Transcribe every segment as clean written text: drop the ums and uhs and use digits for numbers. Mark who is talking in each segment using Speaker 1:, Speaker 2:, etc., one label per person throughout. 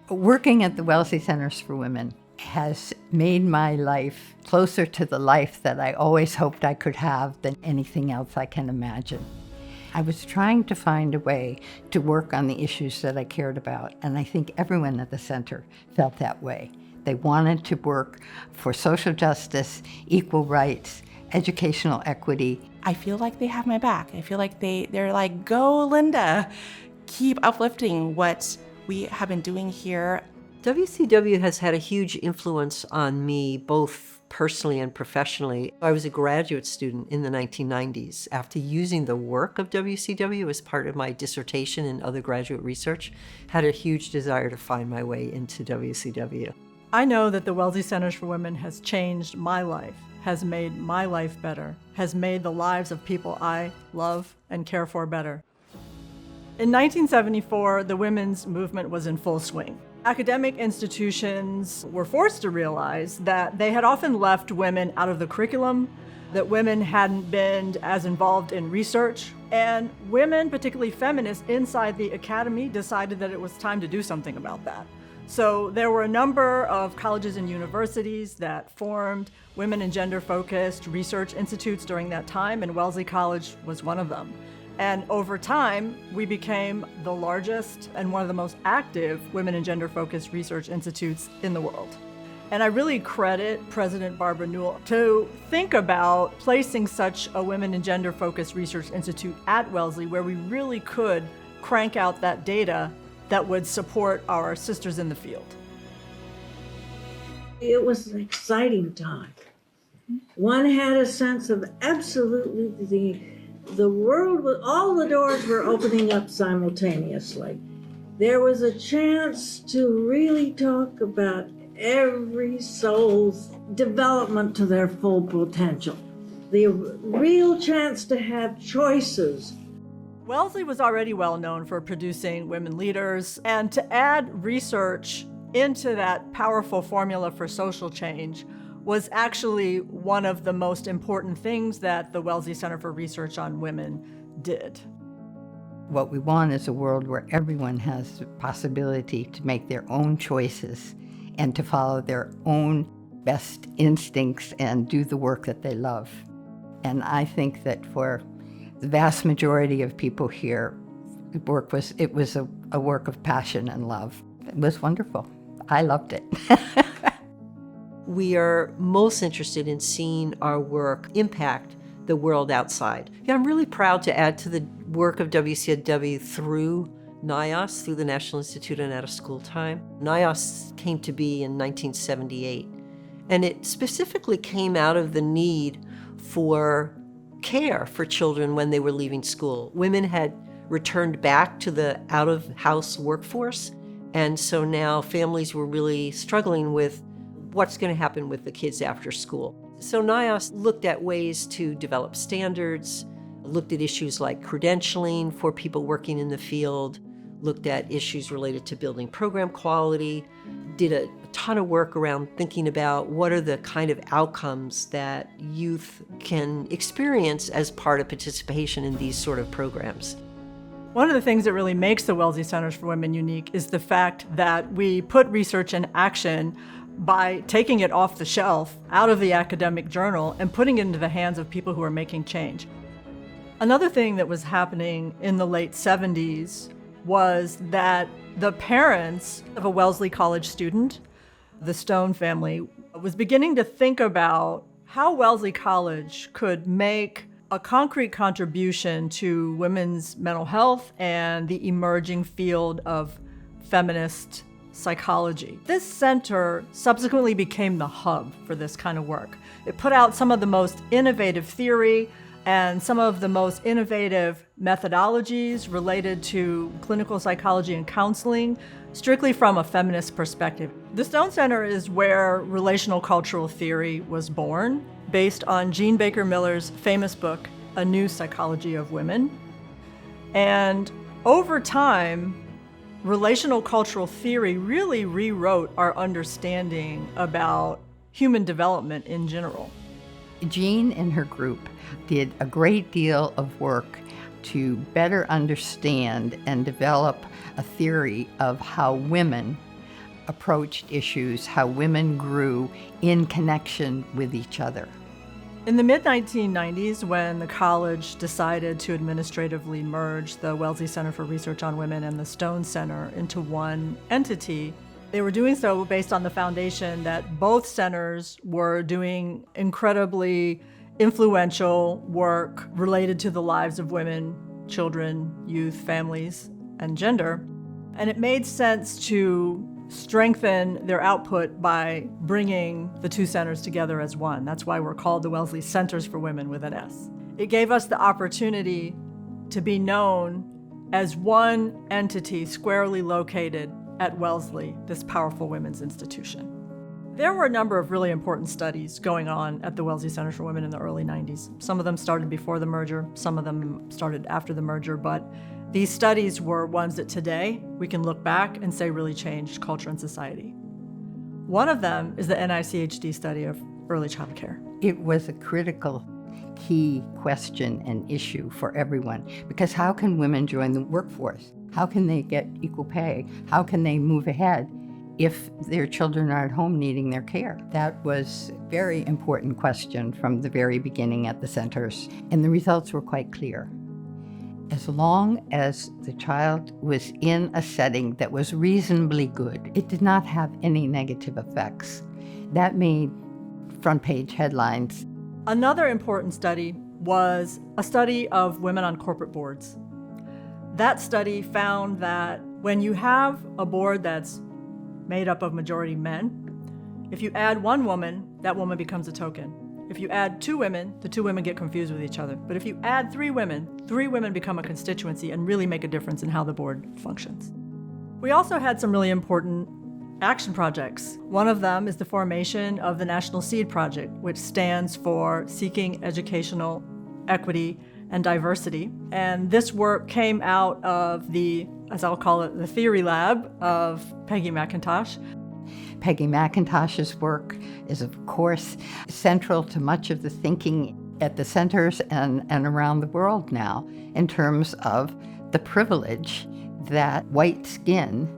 Speaker 1: Working at the Wellesley Centers for Women has made my life closer to the life that I always hoped I could have than anything else I can imagine. I was trying to find a way to work on the issues that I cared about, and I think everyone at the center felt that way. They wanted to work for social justice, equal rights, educational equity.
Speaker 2: I feel like they have my back. I feel like they're like, go Linda, keep uplifting what we have been doing here.
Speaker 3: WCW has had a huge influence on me, both personally and professionally. I was a graduate student in the 1990s. After using the work of WCW as part of my dissertation and other graduate research, had a huge desire to find my way into WCW.
Speaker 4: I know that the Wellesley Centers for Women has changed my life, has made my life better, has made the lives of people I love and care for better. In 1974, the women's movement was in full swing. Academic institutions were forced to realize that they had often left women out of the curriculum, that women hadn't been as involved in research, and women, particularly feminists inside the academy, decided that it was time to do something about that. So there were a number of colleges and universities that formed women and gender-focused research institutes during that time, and Wellesley College was one of them. And over time, we became the largest and one of the most active women and gender-focused research institutes in the world. And I really credit President Barbara Newell to think about placing such a women and gender-focused research institute at Wellesley, where we really could crank out that data that would support our sisters in the field.
Speaker 5: It was an exciting time. One had a sense of absolutely the world, all the doors were opening up simultaneously. There was a chance to really talk about every soul's development to their full potential. The real chance to have choices.
Speaker 4: Wellesley was already well known for producing women leaders, and to add research into that powerful formula for social change was actually one of the most important things that the Wellesley Center for Research on Women did.
Speaker 1: What we want is a world where everyone has the possibility to make their own choices and to follow their own best instincts and do the work that they love. And I think that for the vast majority of people here, it was a work of passion and love. It was wonderful. I loved it.
Speaker 3: We are most interested in seeing our work impact the world outside. Yeah, I'm really proud to add to the work of WCW through NIOS, through the National Institute on Out of School Time. NIOS came to be in 1978, and it specifically came out of the need for care for children when they were leaving school. Women had returned back to the out-of-house workforce, and so now families were really struggling with what's going to happen with the kids after school. So NIOS looked at ways to develop standards, looked at issues like credentialing for people working in the field, looked at issues related to building program quality, did a ton of work around thinking about what are the kind of outcomes that youth can experience as part of participation in these sort of programs.
Speaker 4: One of the things that really makes the Wellesley Centers for Women unique is the fact that we put research in action by taking it off the shelf, out of the academic journal, and putting it into the hands of people who are making change. Another thing that was happening in the late 70s was that the parents of a Wellesley College student, the Stone family, was beginning to think about how Wellesley College could make a concrete contribution to women's mental health and the emerging field of feminist psychology. This center subsequently became the hub for this kind of work. It put out some of the most innovative theory and some of the most innovative methodologies related to clinical psychology and counseling, strictly from a feminist perspective. The Stone Center is where relational cultural theory was born, based on Jean Baker Miller's famous book, A New Psychology of Women. And over time, relational cultural theory really rewrote our understanding about human development in general.
Speaker 1: Jean and her group did a great deal of work to better understand and develop a theory of how women approached issues, how women grew in connection with each other.
Speaker 4: In the mid-1990s, when the college decided to administratively merge the Wellesley Center for Research on Women and the Stone Center into one entity, they were doing so based on the foundation that both centers were doing incredibly influential work related to the lives of women, children, youth, families, and gender. And it made sense to strengthen their output by bringing the two centers together as one. That's why we're called the Wellesley Centers for Women with an S. It gave us the opportunity to be known as one entity squarely located at Wellesley, this powerful women's institution. There were a number of really important studies going on at the Wellesley Centers for Women in the early 90s. Some of them started before the merger, some of them started after the merger, but these studies were ones that today we can look back and say really changed culture and society. One of them is the NICHD study of early child care.
Speaker 1: It was a critical key question and issue for everyone, because how can women join the workforce? How can they get equal pay? How can they move ahead if their children are at home needing their care? That was a very important question from the very beginning at the centers, and the results were quite clear. As long as the child was in a setting that was reasonably good, it did not have any negative effects. That made front page headlines.
Speaker 4: Another important study was a study of women on corporate boards. That study found that when you have a board that's made up of majority men, if you add one woman, that woman becomes a token. If you add two women, the two women get confused with each other. But if you add three women become a constituency and really make a difference in how the board functions. We also had some really important action projects. One of them is the formation of the National Seed Project, which stands for Seeking Educational Equity and Diversity. And this work came out of the, as I'll call it, the theory lab of Peggy McIntosh.
Speaker 1: Peggy McIntosh's work is, of course, central to much of the thinking at the centers and around the world now in terms of the privilege that white skin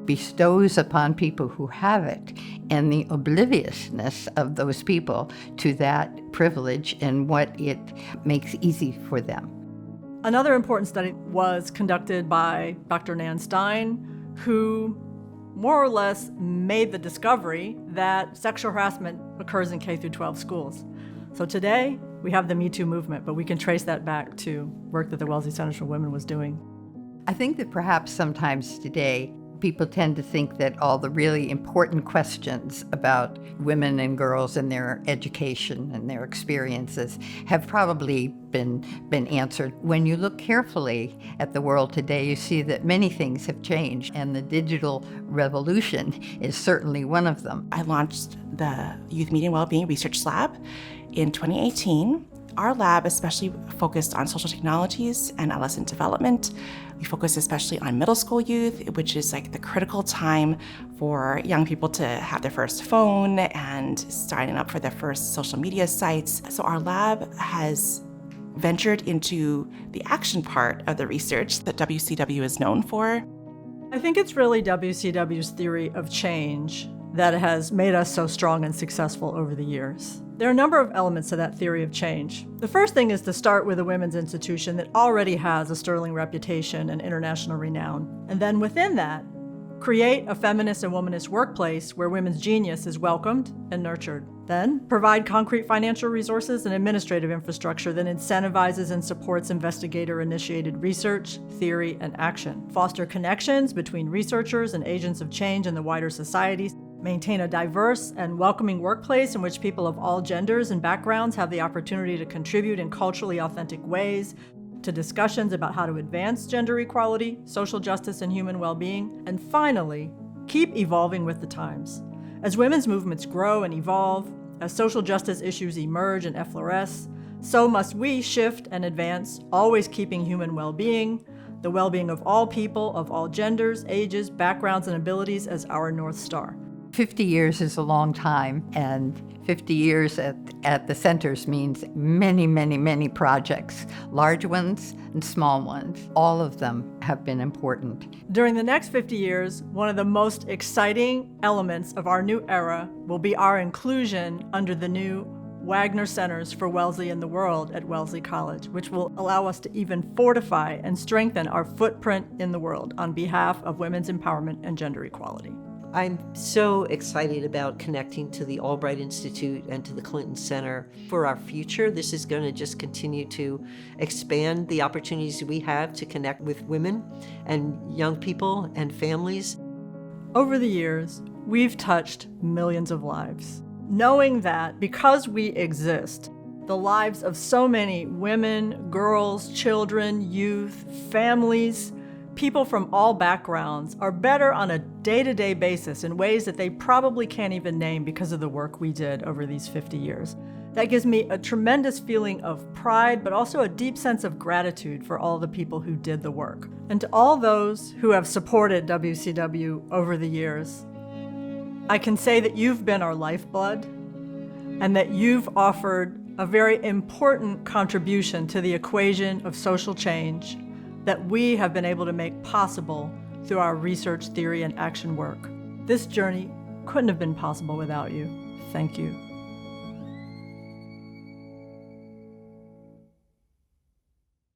Speaker 1: bestows upon people who have it, and the obliviousness of those people to that privilege and what it makes easy for them.
Speaker 4: Another important study was conducted by Dr. Nan Stein, who more or less made the discovery that sexual harassment occurs in K through 12 schools. So today, we have the Me Too movement, but we can trace that back to work that the Wellesley Centers for Women was doing.
Speaker 1: I think that perhaps sometimes today, people tend to think that all the really important questions about women and girls and their education and their experiences have probably been answered. When you look carefully at the world today, you see that many things have changed, and the digital revolution is certainly one of them.
Speaker 2: I launched the Youth Media and Wellbeing Research Lab in 2018. Our lab especially focused on social technologies and adolescent development. We focus especially on middle school youth, which is like the critical time for young people to have their first phone and signing up for their first social media sites. So our lab has ventured into the action part of the research that WCW is known for.
Speaker 4: I think it's really WCW's theory of change that has made us so strong and successful over the years. There are a number of elements to that theory of change. The first thing is to start with a women's institution that already has a sterling reputation and international renown. And then within that, create a feminist and womanist workplace where women's genius is welcomed and nurtured. Then, provide concrete financial resources and administrative infrastructure that incentivizes and supports investigator-initiated research, theory, and action. Foster connections between researchers and agents of change in the wider society. Maintain a diverse and welcoming workplace in which people of all genders and backgrounds have the opportunity to contribute in culturally authentic ways to discussions about how to advance gender equality, social justice, and human well-being. And finally, keep evolving with the times. As women's movements grow and evolve, as social justice issues emerge and effloresce, so must we shift and advance, always keeping human well-being, the well-being of all people, of all genders, ages, backgrounds, and abilities as our North Star.
Speaker 1: 50 years is a long time, and 50 years at the centers means many, many, many projects, large ones and small ones. All of them have been important.
Speaker 4: During the next 50 years, one of the most exciting elements of our new era will be our inclusion under the new Wagner Centers for Wellesley and the World at Wellesley College, which will allow us to even fortify and strengthen our footprint in the world on behalf of women's empowerment and gender equality.
Speaker 3: I'm so excited about connecting to the Albright Institute and to the Clinton Center for our future. This is going to just continue to expand the opportunities we have to connect with women and young people and families.
Speaker 4: Over the years, we've touched millions of lives. Knowing that because we exist, the lives of so many women, girls, children, youth, families, people from all backgrounds are better on a day-to-day basis in ways that they probably can't even name because of the work we did over these 50 years. That gives me a tremendous feeling of pride, but also a deep sense of gratitude for all the people who did the work. And to all those who have supported WCW over the years, I can say that you've been our lifeblood and that you've offered a very important contribution to the equation of social change that we have been able to make possible through our research, theory, and action work. This journey couldn't have been possible without you. Thank you.